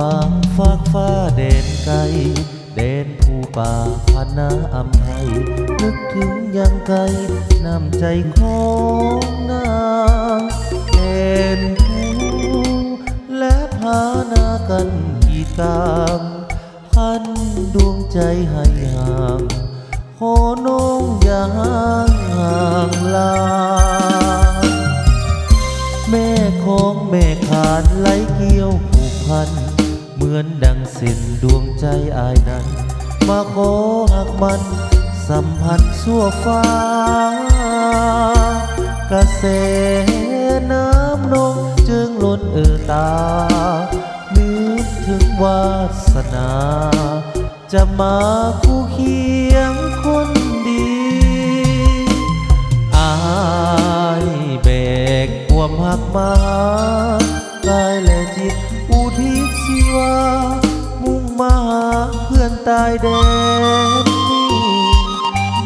บางฟากฟ้าแดนไกลแดนผู้ป่าพนาอำไทยนึกถึงยังไกลน้ำใจของนาแดนผู้และพานากันกีดกามพันดวงใจให้ห่างขอน้องอย่าห่างลาแม่ของแม่ขาดไหลเกี่ยวผูกพันเหมือนดังเส้นดวงใจอายนั้นมาขอหักมันสัมพันธ์สั่วฟ้ากระแสน้ำนองจึงล้นตานึกถึงวาสนาจะมาคู่เคียงคนดีอายแบกความหักมากายและจิตอุทิศชีวามุ่งมาหาเพื่อนตายแดนนี้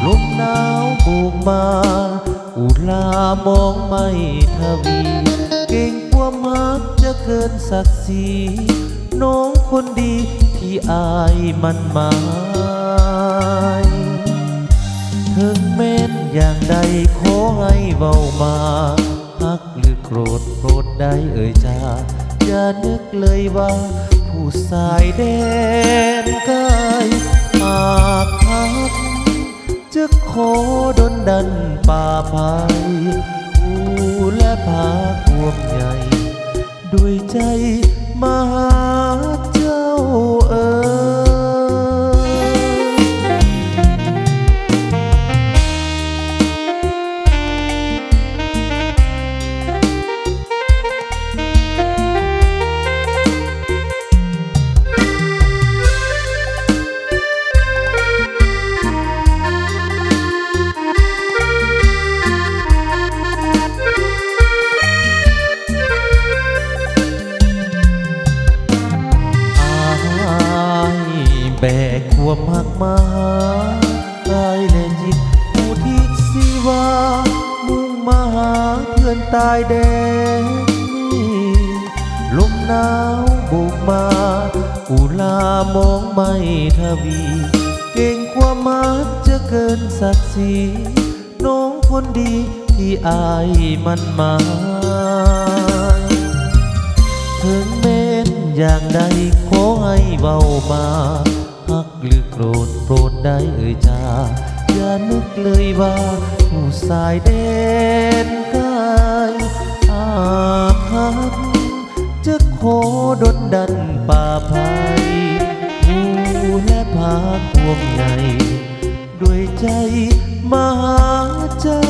ลมหนาวโบกมาอุลามองไม่ทวีเก่งความหักจะเกินศักดิ์ศรีน้องคนดีที่อายมันหมายถึงแม้นอย่างใดขอให้เว้ามาฮักหรือโกรธโปรดได้จาอย่านึกเลยว่าผู้สายแดนไกลหากฮักจะขอดลดันป่าภัยผู้และพาควบใหญ่ด้วยใจมาหาเจ้าแบกความหักมากายและจิตผู้ทิศสิวามุ่งมาหาเพื่อนตายแดนนี้ลมหนาวโบกมาอุลามองไม่ทวีเก่งความมักจะเกินศักดิ์ศรีน้องคนดีที่อายมันหมายถึงแม้นอย่างใดขอให้เว้ามาฮักหรือโกรธโปรดได้จาอย่านึกเลยว่าผู้สายแดนกายอาภัพจะขอดลดันป่าภัยผู้และพาควงใหญ่ด้วยใจมาหาเจ้า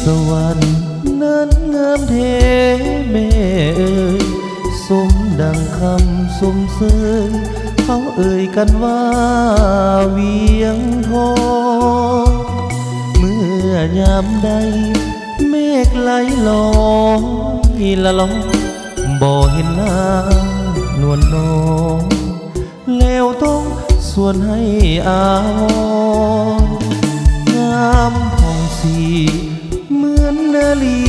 สวรรค์นั้นงามเทแม่เอ่ยสมดังคำสมเสยเขาเอ่ยกันว่าเวียงทองเมื่อยามใดเมฆไหลลอยละลอง บ่เห็นหน้านวลน้องแล้วต้องส่วนให้อาวงามผ่องสีเหมือนนาลี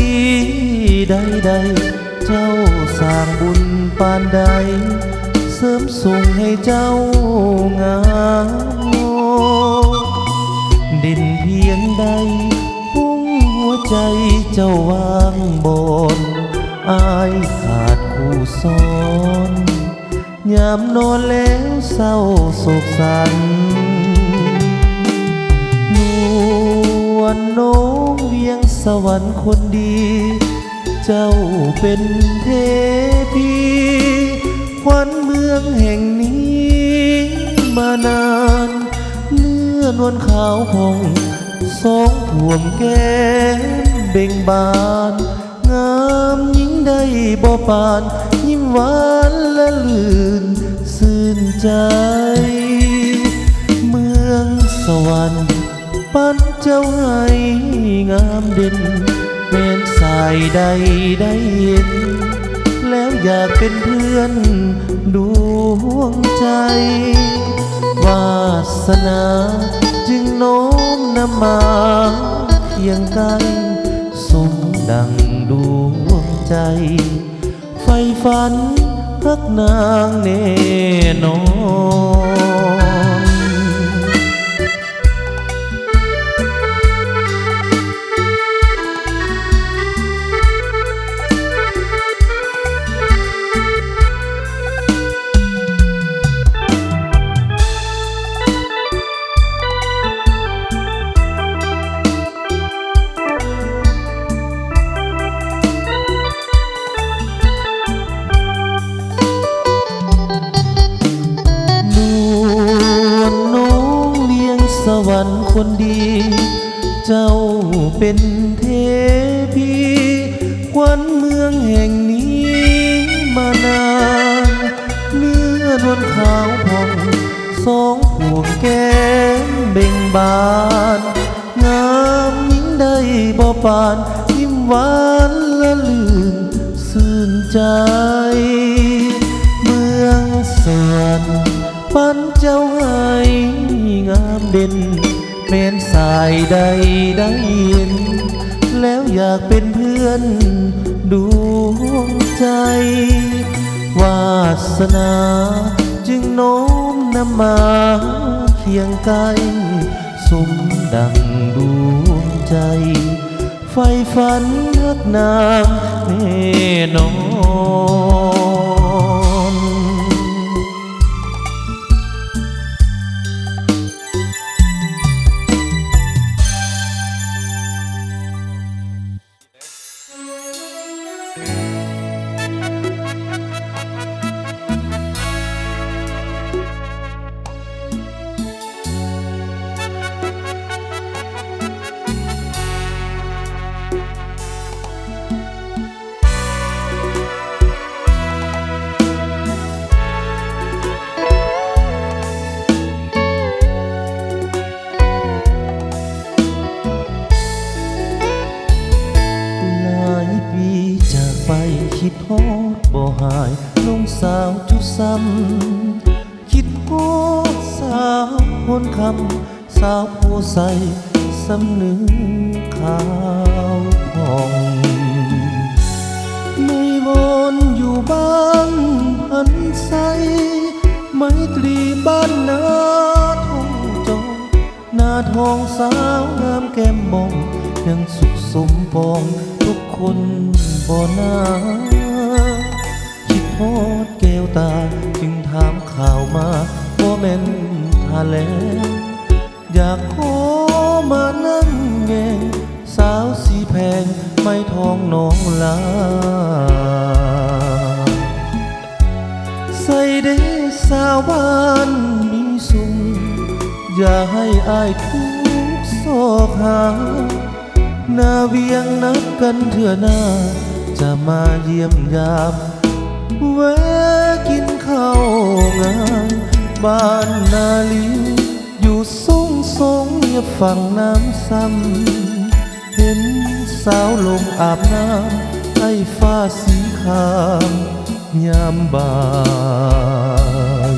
ใดๆเจ้าสร้างบุญปานใดเสริมส่งให้เจ้างามเด่นเพียงใดพุ่งหัวใจเจ้าวางบนอายขาดคู่ซ้อนยามนอนแล้วเศร้าโศกสันนวลน้องเวียงสวรรค์คนดี เจ้าเป็นเทพีขวัญเมืองแห่งนี้มานานเนื้อนวลขาวผ่องสองท่วมแก้มเบ่งบานงามยิ่งได้บ่ปานยิ้มหวานและลื่นซื่นใจเมืองสวรรค์ปั้นเจ้าให้งามเด่นเป็นสายใดได้เห็นแล้วอยากเป็นเพื่อนดวงใจวาสนาจึงโน้มนำมาเคียงกันสมดังดวงใจไฟฝันรักนางแน่นอนสวรรค์คนดีเจ้าเป็นเทพีขวัญเมืองแห่งนี้มานานเนื้อนวลขาวผ่องสองห่วงแก้มเบ่งบานงามยิ่งได้บ่ปานยิ้มหวานและลื่นซื่นใจเมืองสวรรค์ปั้นเจ้าให้งามเด่นแม้นสายใดได้เห็นแล้วอยากเป็นเพื่อนดวงใจวาสนาจึงโน้มนำมาเคียงไกลสมดังดวงใจไฟฝันรักนางแน่นอนไปคิดฮอดบ่หายน้องสาวจุซ้ำคิดฮอดสาวคนคำสาวผู้ใสสำนึกขาวผ่องไม่วนอยู่บ้านพันใสไมตรีบ้านนาทองจองนาทองสาวงามแก้มบองยังสุขสมปองทุกคนบ่นาคิดฮอดแก้วตาจึงถามข่าวมาบ่แม่นทาแล้วอยากขอมานั่งแงงสาวสีแพงไม่ทองน้องลาใส่เด้สาวบ้านมีสุขอย่าให้อายทุกซอกหาหน้าเวียงนัดกันเถื่อหน้าจะมาเยี่ยมยามแวะกินข้าวงานบ้านนาลีอยู่ทรงเงียบฝั่งน้ำซ้ำเห็นสาวลงอาบน้ำให้ฟ้าสีข ามยามบ่าย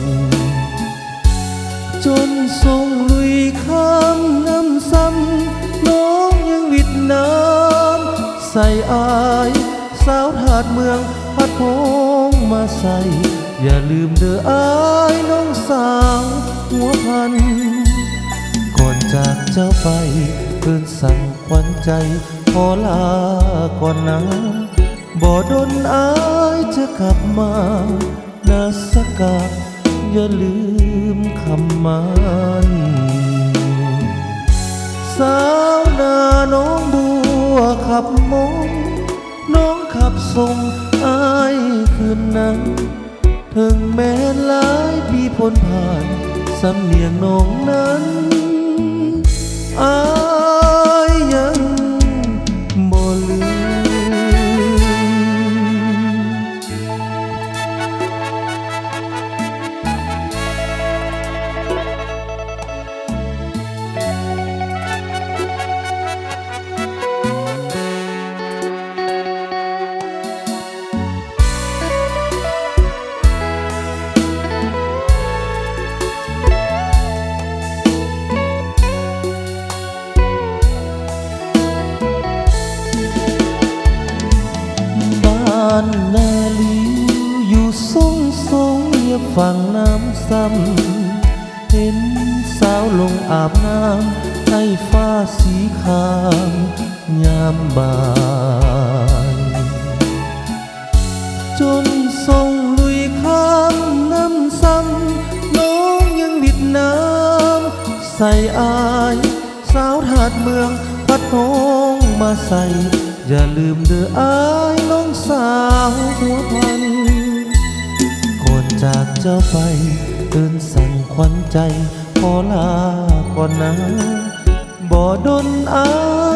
จนทรงลุยข้ามน้ำซ้ำน้องยังวิดน้ำใส่อายสาวถาดเมืองพัดพงมาใส่อย่าลืมเด้ออายน้องสาวหัวพันก่อนจากเจ้าไปเพิ่นสั่งควันใจขอลาก่อนนะบ่ดนอายจะกลับมานาสกาอย่าลืมคำมันสาวนาน้องบัวขับมงน้องขับส่งอายคืนนั้นถึงแม้หลายปีพ้นผ่านสำเนียงน้องนั้นอายยังบ่ลืมนาลีอยู่ทรงเงียบฝั่งน้ำซ้ำเห็นสาวลงอาบน้ำให้ฟ้าสีขามยามบ่ายจนทรงลุยข้ามน้ำซ้ำน้องยังดิดน้ำใส่อายสาวถาดเมืองพัดพงมาใส่อย่าลืมเด้ออายน้องสาวหัวพันก่อนจากเจ้าไปเตือนสั่งควันใจขอลาก่อนนะบ่ดนอา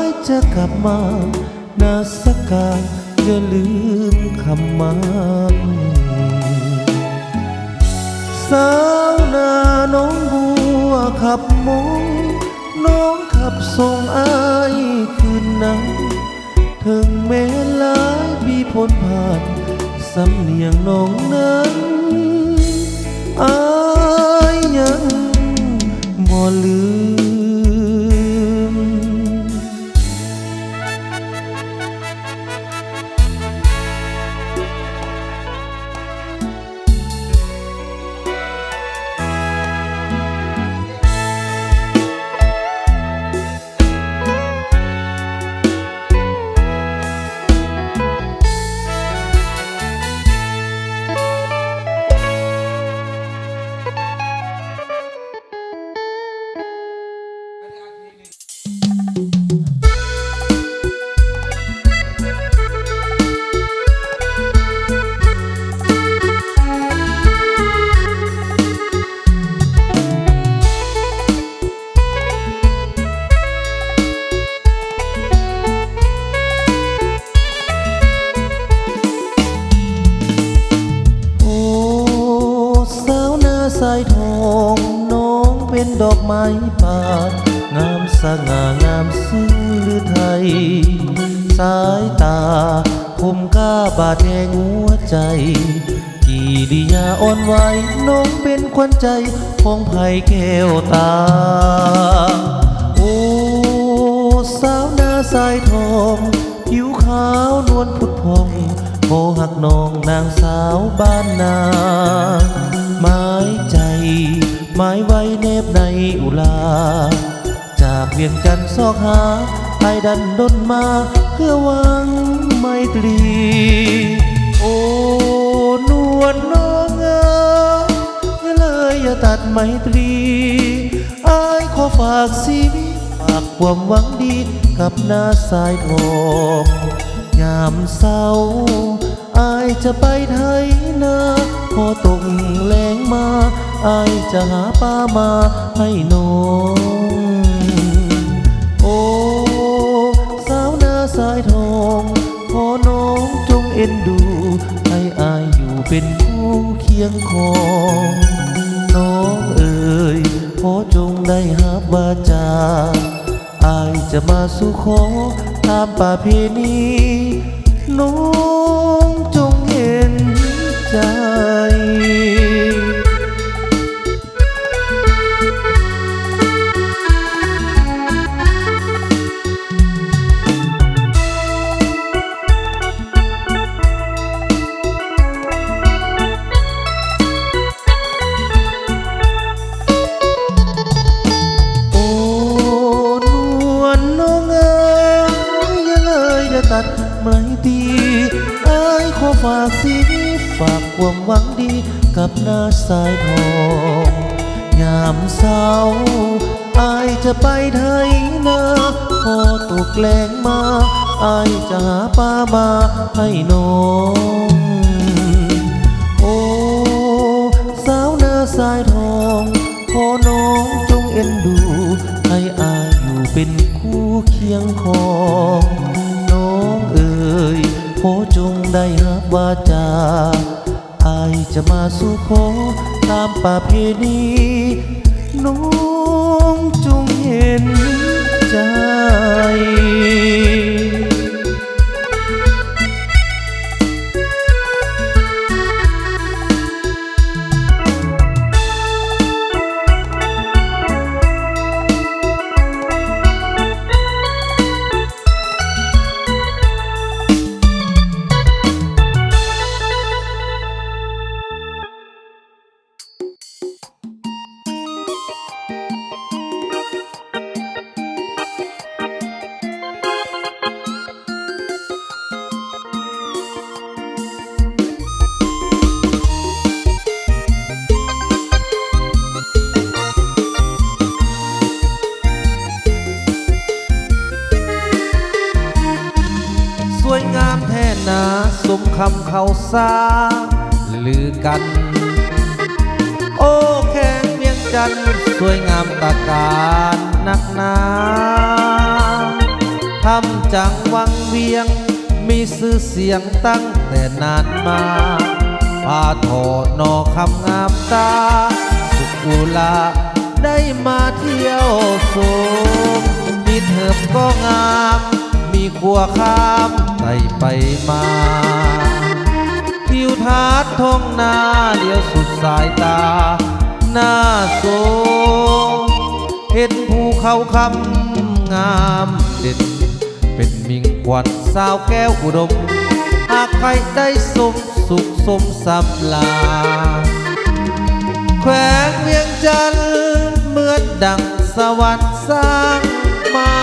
ยจะกลับมานาสกาอย่าลืมคำมันสาวนาน้องบัวขับมงน้องขับส่งอายคืนนั้นถึงแม้หลายปีพ้นผ่านสำเนียงน้องนั้นอายยังบ่ลืม สายทองน้องเป็นดอกไม้ป่างามสง่างามซื่อหรือไทยสายตาคมกล้าบาดแทงหัวใจกิริยาอ่อนไหวน้องเป็นขวัญใจของไผ่แก้วตาโอ้สาวหน้าสายทองผิวขาวนวลผุดพองโอหักน้องนางสาวบ้านนาหมายใจหมายไว้แนบในอุลาจากเวียงจันทร์ซอกหาไอ้ดันดนมาเพื่อหวังไมตรีโอ้นวลน้องอย่าเลยอย่าตัดไมตรีอ้ายขอฝากชีวิตฝากความหวังดีกับหน้าสายทองยามเศร้าอายจะไปไทยนาพอตกแรงมาอายจะหาป้ามาให้น้องโอ้สาวหน้าสายทองขอน้องจงเอ็นดูให้อายอยู่เป็นผู้เคียงคองน้องเอ๋ยขอจงได้หับวาจาอายจะมาสู่ขอตามประเพณีน้องจง ใจตัดไม่ดีอ้ายขอฝากสีฝากความหวังดีกับหน้าสายทองยามเศร้าอ้ายจะไปไทยนาพอตกแรงมาอ้ายจะหาป้ามาให้น้องโอ้สาวหน้าสายทองขอน้องจงเอ็นดูให้อ้ายอยู่เป็นคู่เคียงคองขอจงได้รับวาจาอายจะมาสู่ขอตามประเพณีน้องจงเห็นใจสวยงามแท้นาสมคำเขาซาลือกันโอ้แข้งเวียงจันทร์สวยงามตะการนักหนาทำจังวังเวียงมีชื่อเสียงตั้งแต่นานมาพาทอดอคำงามตาสุกุลาได้มาเที่ยวชมมีเถิบก็งามมีขัวข้ามไต่ไปมาทิวทัศน์ท้องนาเลี้ยวสุดสายตาหน้าโซเห็นภูเขาคำงามเด่นเป็นมิ่งขวัญสาวแก้วอุดมหากใครได้สมสุขสมสำลาแขวงเวียงจันทร์เหมือนดังสวรรค์สร้างมา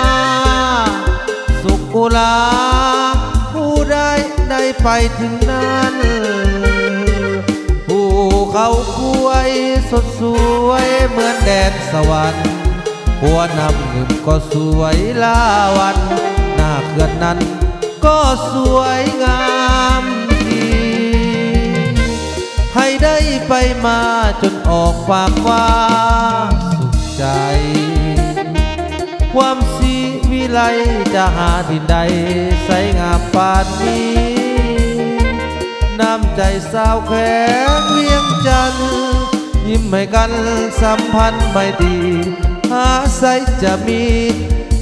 สุกุลาผู้ใดได้ไปถึงนั้นภูเขาคุ้ยสดสวยเหมือนแดนสวรรค์หัวนำหนึ่งก็สวยลาวันหน้าเขื่อนนั้นก็สวยงามดีให้ได้ไปมาจนออกปากว่าสุขใจความสีวิไลจะหาที่ใดใสงามปานนี้น้ำใจสาวแขวงเวียงจันทร์ยิ้มให้กันสัมพันธ์ไม่ดีหาใสจะมี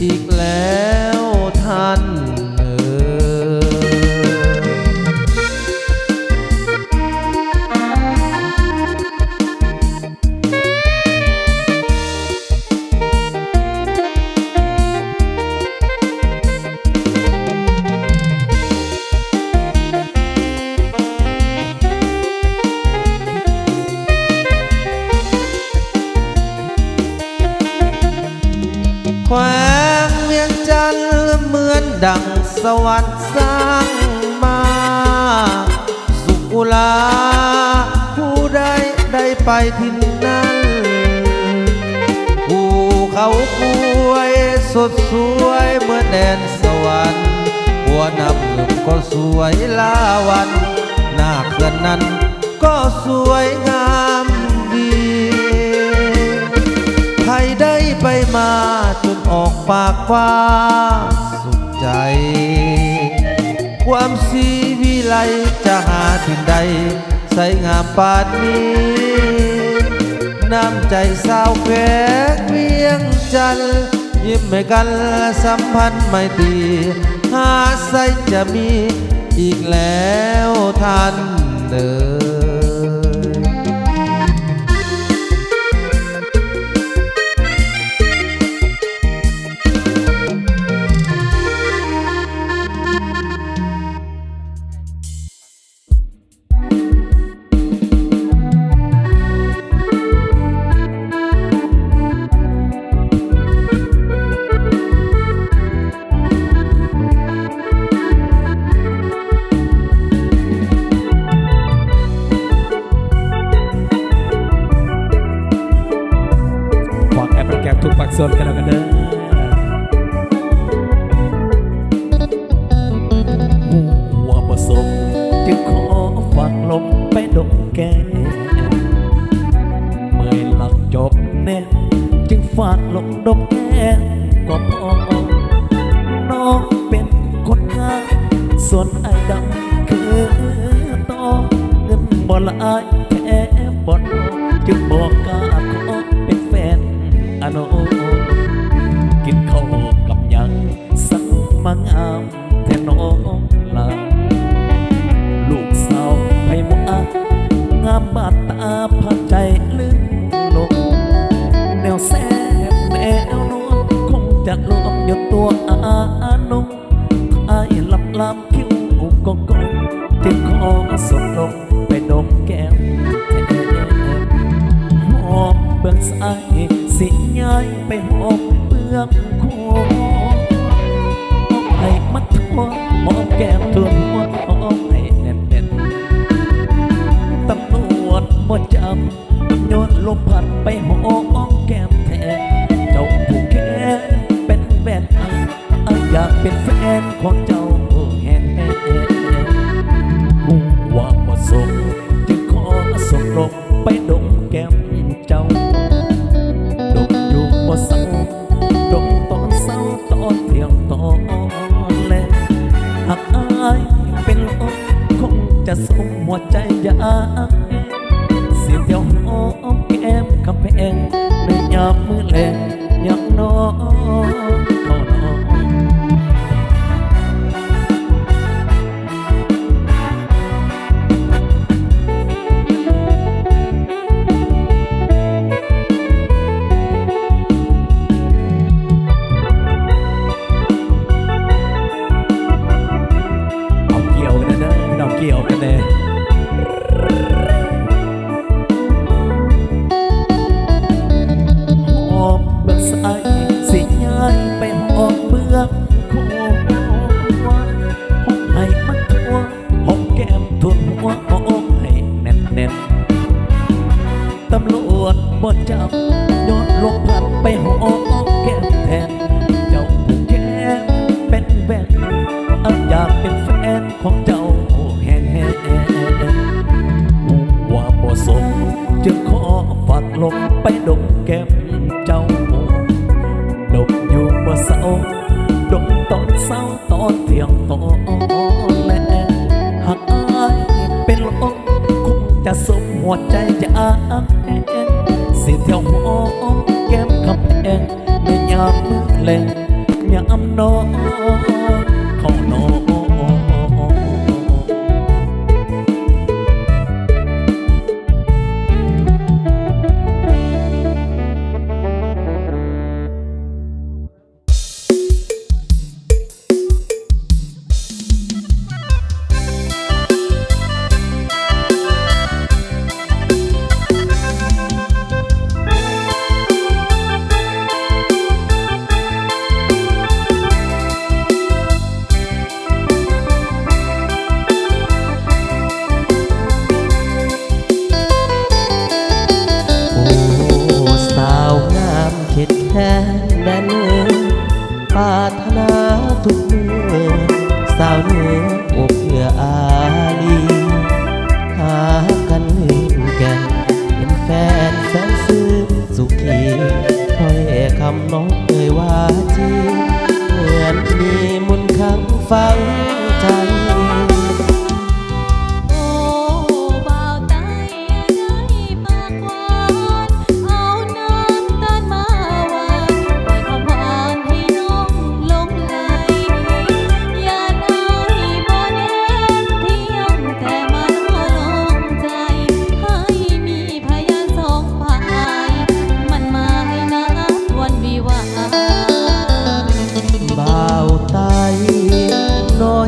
อีกแล้วท่านแขวงเวียงจันทร์เหมือนดังสวรรค์สร้างมาสุกุลาผู้ใดได้ไปที่นั้นภูเขาคุ้ยสดสวยเหมือนแดนสวรรค์หัวนำหนึ่งก็สวยลาวันหน้าเขื่อนนั้นก็สวยงามดีใครได้ไปมาจนออกปากว่าสุขใจความสีวิไลจะหาที่ใดใสงามปานนี้น้ำใจสาวแขวงเวียงจันทร์ยิ้มให้กันสัมพันธ์ไม่ตรีหาใสจะมีอีกแล้วท่านเด้อ ทุกภาคส่วนกันแล้วกันเด้อหัวประสบจึงขอฝากลมไปดมแก้เมื่อหลักจบแน่จึงฝากลมดมแก้ก็พอน้องเป็นคนงามส่วนไอ้ดำคือต่อเงินบ่ละอายแค่บ่นจึงบอกกล้าขอเป็นแฟนอโนกินข้าวกับยังสังมางามแทนน้องลาลูกสาวให้หมางามบาดตาพาใจลืมลงแนวแซ่บแนวนวลคงจะรวมอยู่ตัวอานุไอ้ลับลำคิ้วกองกองจึงขอสมลงไปดมแก้มหอมเบื้องซ้ายสิย้ายไปหอมเบื้องขวาหอมให้มัดทั่วหอมแก้มทั่วหัวหอมให้แน่นแน่นตำรวจบ่จำโยนลมพัดไปหอมแก้มแทนเจ้าผู้แค่เป็นแฟนอยากเป็นแฟนของเจ้าแห่งมุ่งว่าบ่สมจึงขอส่งลมไปดมแก้มเจ้าดมอยู่บ่เศร้าดมตอนเศร้าตอนเที่ยงตอนแลงหากอายเป็นลมคงจะสมหัวใจอยากเสียเที่ยวหอมแก้มคำแพงในยามมือแลงยามนอนเข้านอนเกี่ยวกันเลยหอมเบื้องซ้ายสิย้ายไปหอมเบื้องขวาหอมให้มันทั่วหอมแก้มทุนหัวหอมให้แน่นแน่นตำรวจบ่จับโยนลงพัดไปหอมแก้มแทนเจ้าผู้แก้มเป็นแฟนอยากเป็นแฟนของเจ้าว่าบ่สมจึงขอฝากลมไปดมแก้มเจ้าดมอยู่บ่เศร้าดมตอนเศร้าตอนเที่ยงตอนแลงหากอายเป็นลมคงจะสมหัวใจจะอ้างสิเที่ยวหอมแก้มคำแพงในยามมือแลงยามนอนเข้านอนแทนแดนเนื้อปรารถนาทุกเมื่อสาวเนื้ออกเพื่ออาลีหากันหึงแก่นเป็นแฟนแสนซื่อสุขีถ้อยคำน้องเอ่ยว่าจริงเหมือนมีมนต์ค้างฝังใจน้อย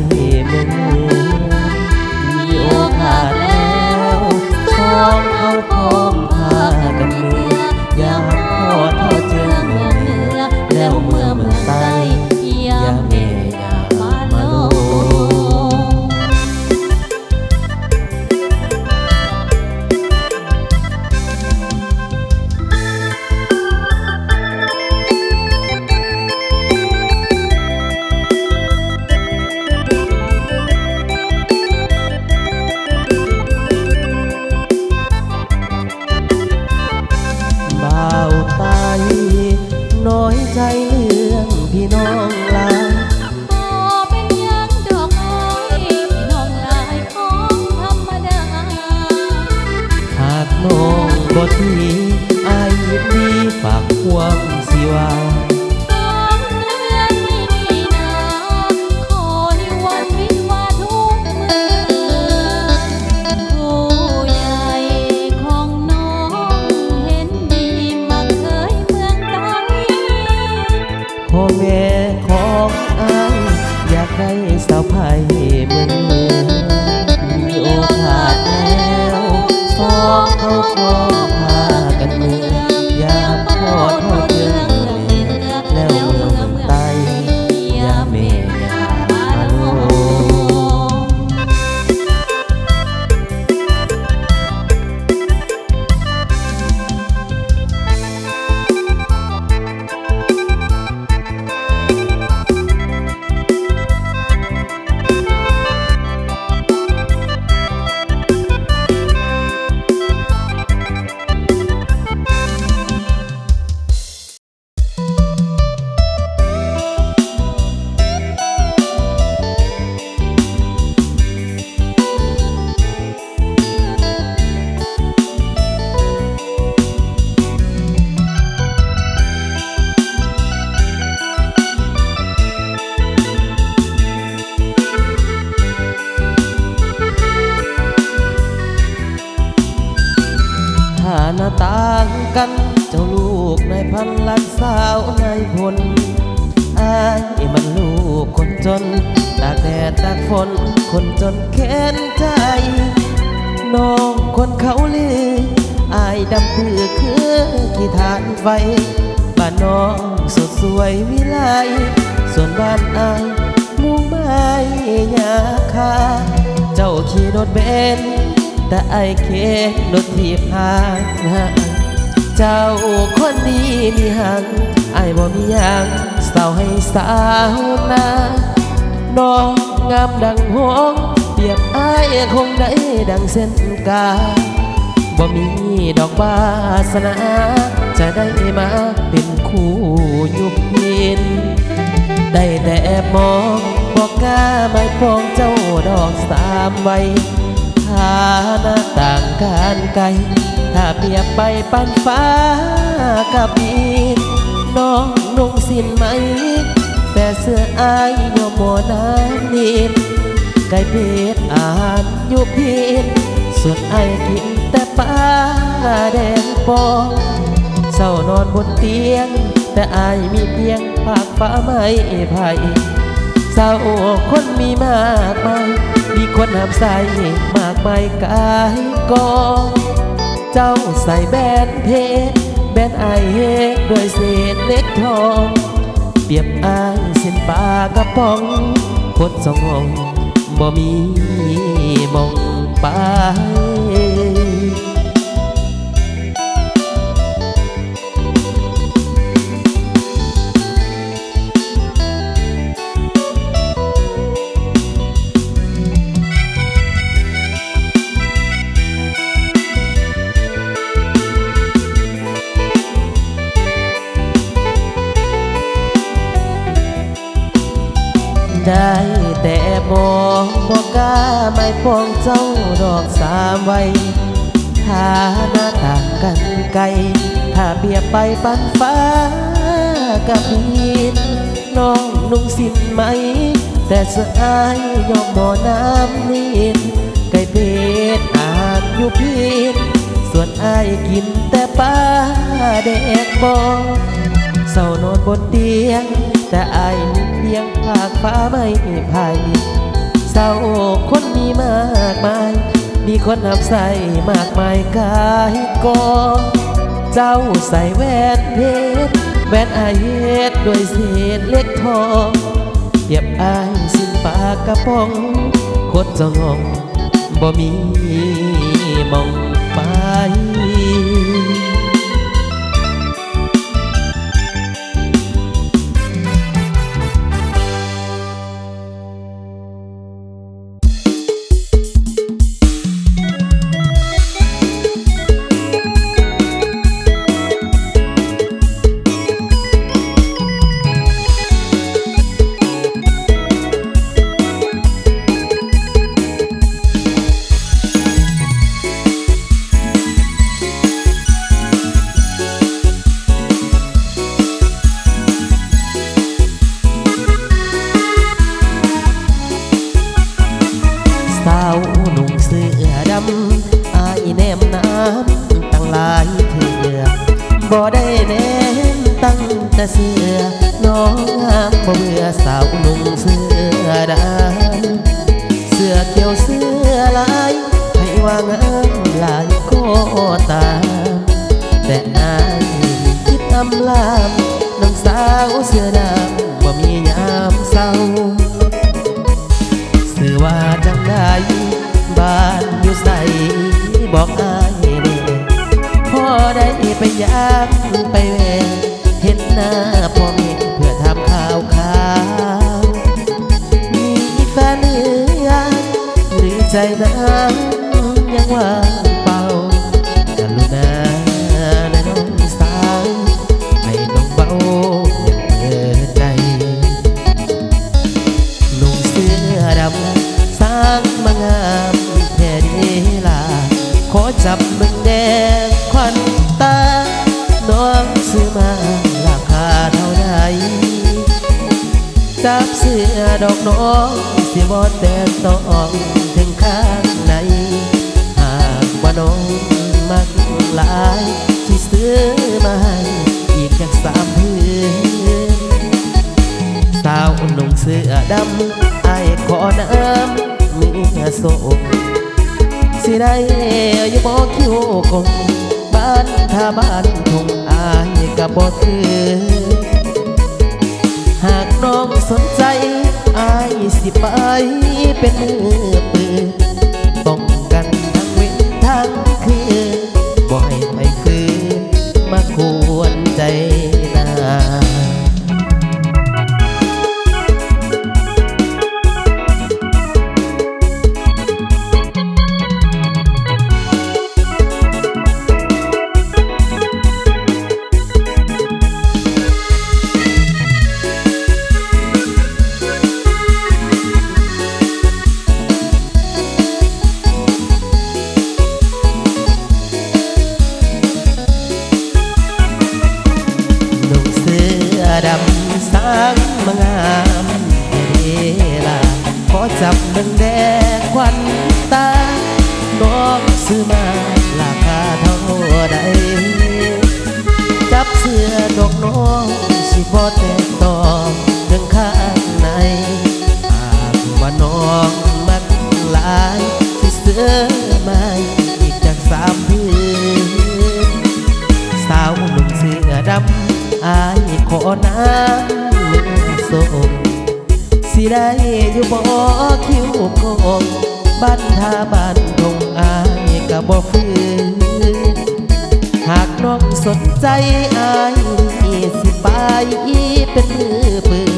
เมืองมีโอกาสแล้วสองเขาพร้อมพากันเมืองยามพอเท่าเจืองเมืองเหนือแล้วเมื่อเมืองใต้ยามเมยามาโล บ่าวตายน้อยใจเรื่องพี่น้องหลาย บ่เป็นหยังดอกอ้อยพี่น้องหลายของธรรมดา หากน้องบ่ทีอายยินดีฝากความสิว่า สองเดือนไม่มีนาขอให้วันวิวาทุกเมื่อผู้ใหญ่ของน้องเห็นดีมักเคยเมืองไทย พ่อแม่ของอายอยากได้สาวไผ่เมืองเมืองมีโอกาสแล้วสองเขาพร้อมพากันเมืองยามพอเท่าเจืองเมืองแล้วเมืองใต้ยามเมยามาโล ฐานะต่างกันเจ้าลูกนายพันล้านสาวนายพลอายมันลูกคนจนตากแดดตากฝนคนจนแค้นใจน้องคนเขาลืออายดำปื้อคือขี้ทานไฟบ้านน้องสดสวยวิไลส่วนบ้านอายมุงไม้ยาคาเจ้าขี่รถเบนซ์ แต่ไอ้เค้กรถทีบหางเจ้าคนดีมีหังไอ้บ่มีหยังเศร้าให้สาวนาน้องงามดังหงส์เปรียบไอ้คงได้ดังเส้นกาบ่มีดอกบาสนาจะได้มาเป็นคู่ยุบยินได้แต่แอบมองบอกกล้าไม่ปองเจ้าดอกสามใบ ฐานะต่างกันไกลถ้าเปรียบไปปันฟ้ากับพีนน้องนุ่งสิ้นไหมแต่เสื้ออายโยมโมน้ำนิดไก่เพชรอ่านอยู่พีนส่วนไอกินแต่ปลาแดงปองเศร้านอนบนเตียงแต่อายมีเพียงภาคฟ้าไม่ไผ่เศร้าคนมีมากมายมีคนห้ามใส่มากมายกายกองเจ้าใส่แบนเพชรแบนไอเฮกด้วยเศษเล็กทองเปรียบอายเส้นปลากระป๋องคนสองห้องบ่มีมองไป ได้แต่มองบอกกล้าไม่ปองเจ้าดอกสามไว้ฐานะต่างกันไกลถ้าเปรียบไปปันฟ้ากับพีนน้องนุ่งสิ้นไหมแต่เสื้ออายยอมบ่อน้ำนิดไก่เพชรอ่านอยู่พีนส่วนอายกินแต่ปลาแดกบอง เศร้านอนบนเตียงแต่อายมีเพียงภาคฟ้าไม่ไผ่เศร้าคนมีมากมายมีคนหับใส่มากมายกายกองเจ้าใส่แหวนเพชรแหวนอายเฮ็ดด้วยเศษเล็กทองเปรียบอายสิ้นปากกระป๋องโคตรจะงงบ่มีมองไปสาวนุ่งเสื้อดำอายแนมน้ำตั้งหลายเถื่อบ่ได้แนมตั้งแต่เสื้อน้องงามบ่เบื่อสาวนุ่งเสื้อดำเสื้อเขียวเสื้อลายให้ว่างามหลายก็ตามแต่อายคิดอำลามน้องสาวเสื้อดำบ่มียามเศร้าสื่อว่าจังได้บ้านอยู่ใส่บอกอายเด้พอได้ไปยามไปแวะเห็นหน้าพ่อแม่เพื่อทำข่าวมีแฟนหรือยังหรือใจนั้นยังว่างเปล่ากรุณานะน้องสาวให้น้องเบาอย่าเปิดใจนุ่งเสื้อดำสร้างมางามแค่นี้ล่ะขอจับมึงแดงควันตาน้องซื้อมาราคาเท่าไหร่จับเสื้อดอกน้องสิบอดแต่ต้องถึงข้างในหากว่าน้องมักหลายที่ซื้อมาให้อีกแค่3 พื้นสาวนุ่งเสื้อดำอายขอน้ำเมื่อโศกสิได้อยู่บ่คิวกงบ้านถ้าบ้านทงอายกับบ่คือหากน้องสนใจอายสิไปเป็นมือปืนป้องกันทั้งเว้นทั้งคืนบ่ให้ไปคืนมากวนใจนา ดำสางมางามเดล่ะขอจับเบิ่งแดงควันตาน้องซื้อมาราคาเท่าใดจับเสื้อดอกน้องสิบ่แตกต่อถึงข้างในหากว่าน้องมักหลายสิซื้อมาอีกจาก3 พื้นสาวหนุ่มเสื้อดำอายขอน้ำเมื่อส่งสิได้อยู่บ่คิวกงบ้านท่าบ้านทงอายก็บ่ฟื้นหากน้องสนใจอายสิไปเป็นมือปืน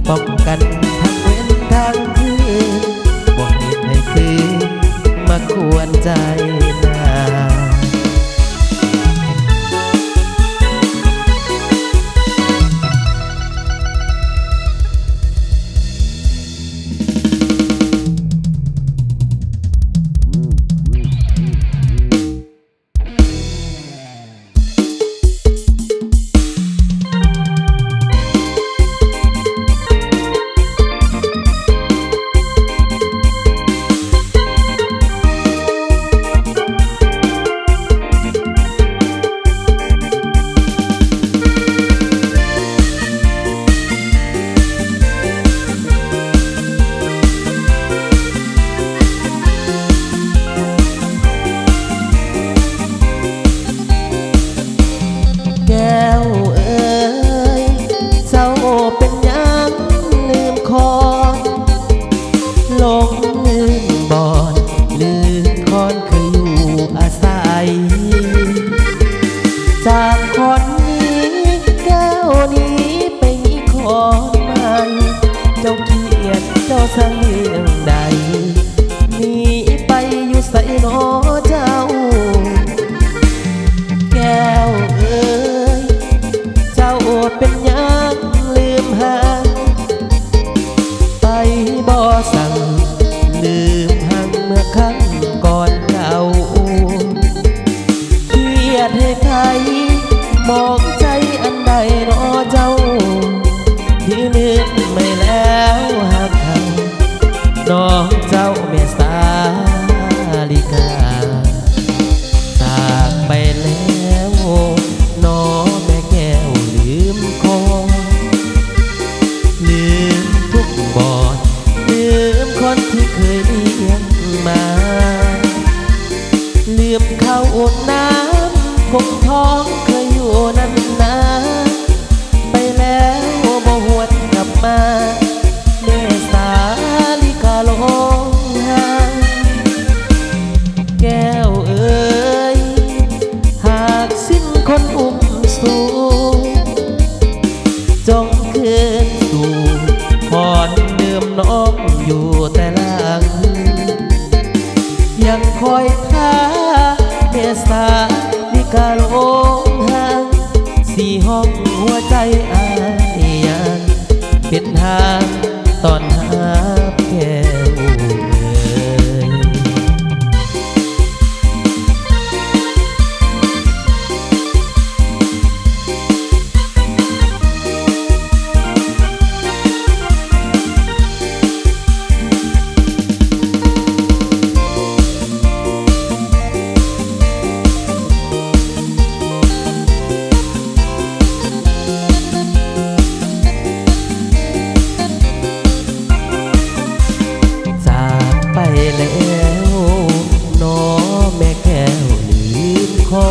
ป้องกันทั้งเว้นทั้งคืนบ่ให้คืนมากวนใจนา งลืมบอนลืมคอนเคยอยู่อาศัยจากคนนี้แก้วนี้ไปมีคนใหม่เจ้าเกียรติเจ้าสังเรื่องใดหนีไปอยู่ใส่นอเจ้าแก้วเอ๋ยเจ้าโอดเป็นยังลืมหาไปบ่สั่งลืมหังเมื่อครั้งก่อนเก่าเครียดให้ใครมองใจอันใดนอเจ้าที่ลืมไม่แล้วหากเขาน้องเจ้าเมสาลิกาจากไปแล้วน้องแม่แก้วลืมคอลืมทุกบอดลืมคนที่เคยเลี้ยงมาลืมข้าวอดน้ำคงท้องเคยอยู่นั่นนาไปแล้วบ่หวนกลับมาเมสาลิกาลงหาแก้วเอ๋ยหากสิ้นคนอุ้มสู่จงคืนสู่พรเดิมน้องอยู่แต่หลังยังคอยท่าเมสาลิกาลงหาสี่ห้องหัวใจอายยังเป็นทางตอนหาแก้วเอ๋ย จากไปแล้วน้อแม่แก้วลืมคอ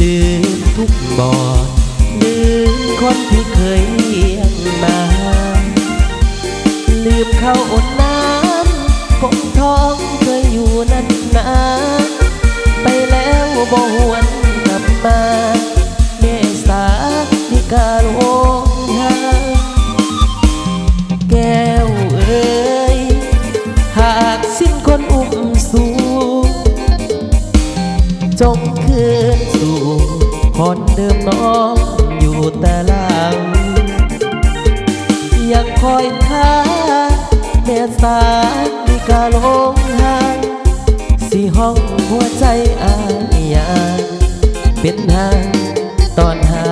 ลืมทุกบอดลืมคนที่เคยเลี้ยงมาลืมข้าวอดน้ำคงท้องเคยอยู่นั่นนาไปแล้วบ่หวนกลับมาเมษาลิกาลงหาแก้วเอ๋ยหากสิ้นคนอุ้มสู่จงคืนสู่คนเดิมน้องอยู่แต่หลังยังคอยท่าเมษาลิกาลงหาสี่ห้องหัวใจอายยังเป็นทางตอนหา